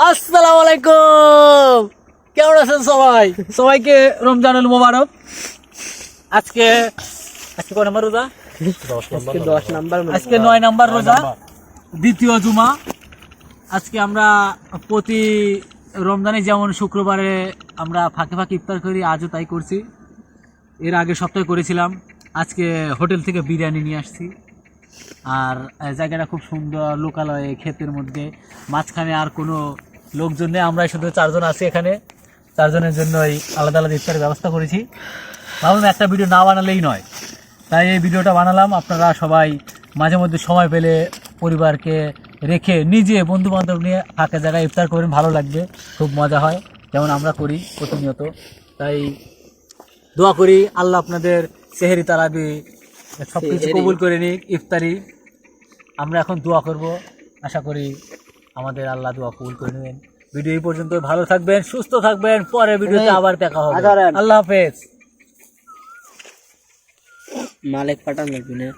আসসালামু আলাইকুম, কেমন আছেন সবাই? সবাইকে রমজানুল মোবারক। আজকে আজকে কয় নম্বর রোজা? আজকে 9 নম্বর রোজা, দ্বিতীয় জুমা। আজকে আমরা প্রতি রমজানে যেমন শুক্রবারে আমরা ফাঁকে ফাঁকে ইফতার করি, আজও তাই করছি। এর আগে সপ্তাহে করেছিলাম। আজকে হোটেল থেকে বিরিয়ানি নিয়ে আসছি। আর জায়গাটা খুব সুন্দর, লোকালয়ে, ক্ষেতের মধ্যে, মাঝখানে আর কোনো লোকজন নেই। আমরা শুধু 4 জন আছি এখানে। 4 জনের জন্যই আলাদা আলাদা ইফতারের ব্যবস্থা করেছি। ভাবলাম একটা ভিডিও না বানালেই নয়, তাই এই ভিডিওটা বানালাম। আপনারা সবাই মাঝে মধ্যে সময় পেলে পরিবারকে রেখে নিজে বন্ধু বান্ধব নিয়ে ফাঁকা জায়গায় ইফতার করেন, ভালো লাগবে, খুব মজা হয়, যেমন আমরা করি প্রতিনিয়ত। তাই দোয়া করি আল্লাহ আপনাদের সেহরি তারাবি সব কিছু কবুল করে নিক। ইফতারি আমরা এখন দোয়া করব, আশা করি আমাদের আল্লাহ দোয়া কবুল করে নেবেন। ভিডিও এই পর্যন্ত, ভালো থাকবেন, সুস্থ থাকবেন, পরের ভিডিওতে আবার দেখা হবে। আল্লাহ হাফেজ। মালিক পাঠান লাগবে না।